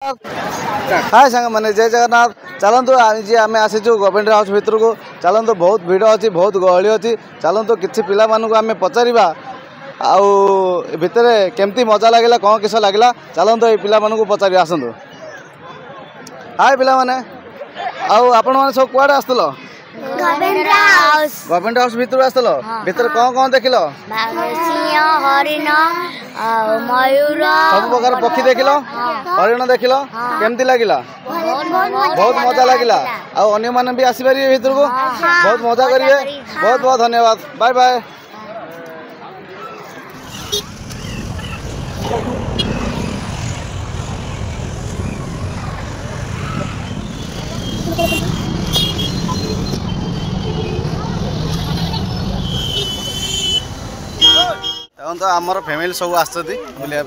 हाय सांग मैंने जय जगन्नाथ चलतु आज आम आसीचु गवर्नमेंट हाउस भितर को चलतु बहुत भिड़ अच्छी बहुत गहली अच्छी चलतु कि पिला आम पचार भितर केमती मजा लगे कौन किस लगे चलतु ये पिला पचार आसतु हाय पिला माने आपण मैंने सब कुआडे आसल गवर्नमेंट हाउस भितर आसल भितर कौन कौन देख हरिण मयूर सब प्रकार पक्षी देख हरिण देख केमती लगिला बहुत मजा लगिला अन्य माने भी आसीपारे भितर को बहुत मजा करेंगे बहुत बहुत धन्यवाद बाय बाय। तो आमर फैमिली सब आसते बुलिया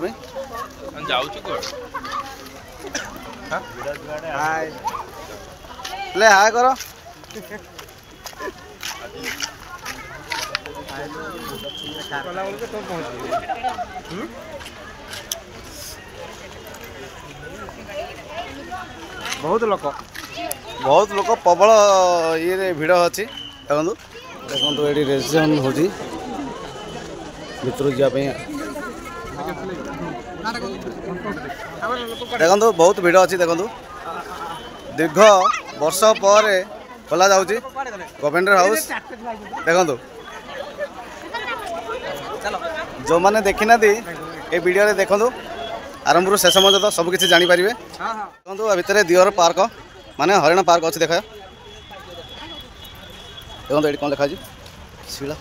हाय कर बहुत लोक प्रबल ये भिड़ अच्छी देखो देखो ये रेजिस्ट्रेशन हो भितर जावाई देखो बहुत भिड़ अच्छी देखो दीर्घ वर्ष पर खोल जा गवर्नमेंट हाउस देखो जो मैंने देखी ना ये वीडियो देखो आरंभ शेष पर्यटन सबकि जापर देखो भितर दियर पार्क माने हरिण पार्क अच्छी देखा देखो ये कौन लिखा शिला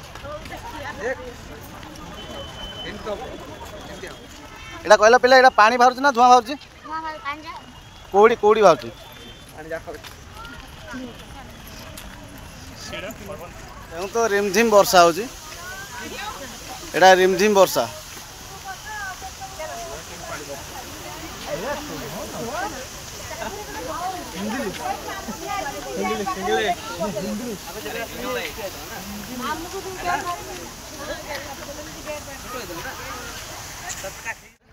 एटा कहला पिला एटा पानी बाहर ना धुआं बाहर कोड़ी कोड़ी बाहर तो रिमझिम वर्षा हो एटा रिमझिम वर्षा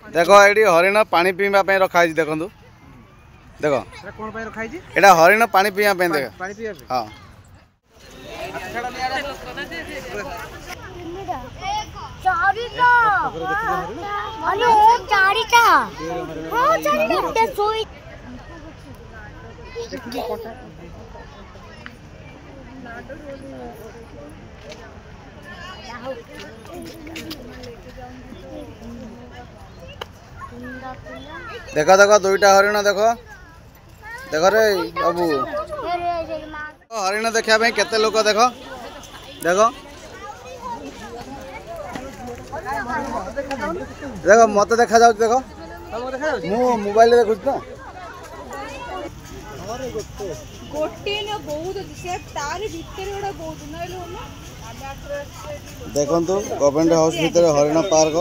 देखो ये हरिण पानी पीवा रखाई देखो देखो एटा हरिण पानी पीवा देख हाँ देखो देखो दुईटा हरिण देखो देखो रे बाबू हरिण देखा केते लोक देखो देखो देखो मत देखा जाऊ देखो मु मोबाइल देखु तो देखो गवर्नमेंट हाउस भीतर हरिण पार्क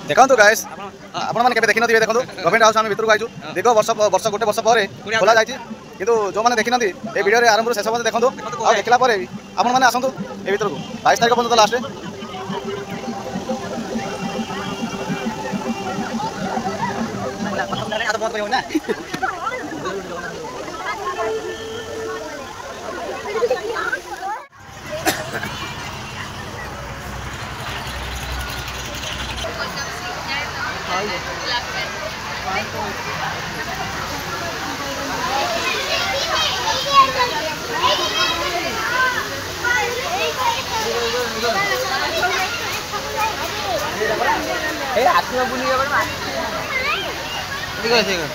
देखो देखो गाइस आपण मैंने देखी नथिबे देखो गवर्नमेंट हाउस आम भितर आइछु देखो वर्ष गोटे वर्ष पर खोला जाइए किंतु जो मैंने देखी नथी ए वीडियो रे आरंभ शेष पर्यंत देखो आ देखला पर आपण मैंने आसंतु ए भितर को 22 तारिख पर्यंत लास्ट ठीक है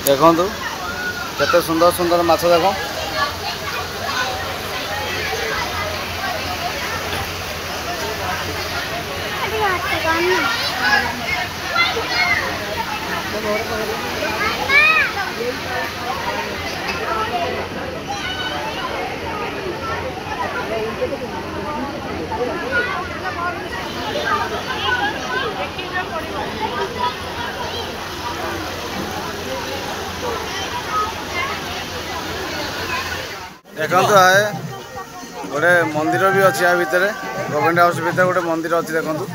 देखो केते सुंदर सुंदर माछ देखो देखो आए गोटे मंदिर भी अच्छी या भितर गवर्नमेंट हाउस भितर गोटे मंदिर अच्छी देखो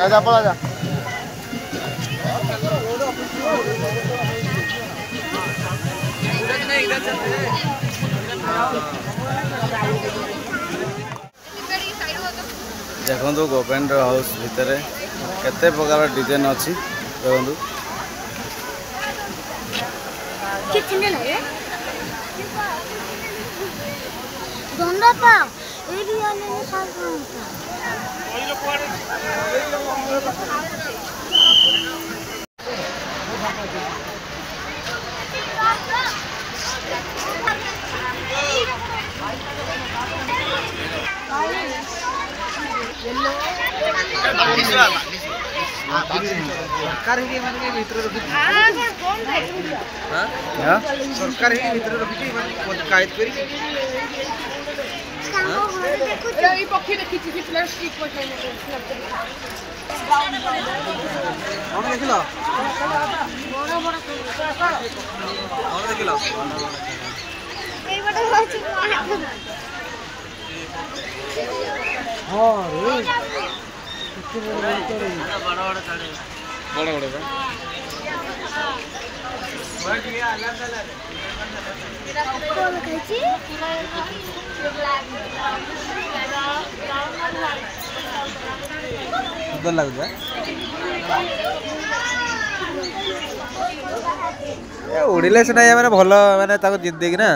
जा पड़ा जा देखो गवर्नमेंट हाउस भितर केते प्रकार डिजाइन अच्छी देखो सरकार ही माने भीतर रखी सरकार ही भीतर रखी कायद करी ए पक्षी देखि छी प्लास्टिक पठाइले कौन देखिलो बड़ा बड़ा कौन देखिलो ए बड़ा होची हां रे बड़ा बड़ा कौन खाइची सुंदर लग जाए ए उड़िले से नहीं माने भलो माने ताको जिंदगी ना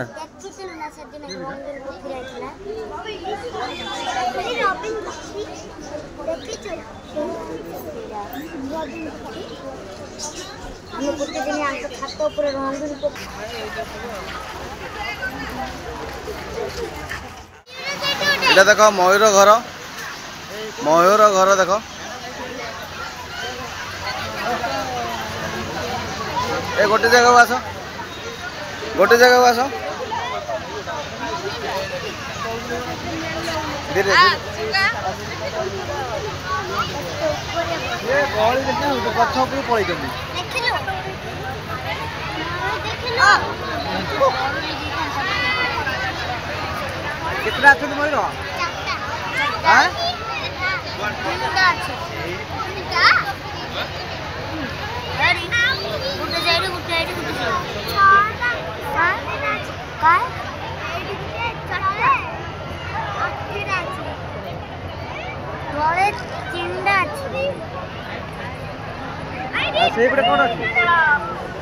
এটা দেখো ময়ূর ঘর দেখো ए गोटे जगह आस धीरे गछ उपरू पड़े कितना अच्छे मयूर कौन अच्छी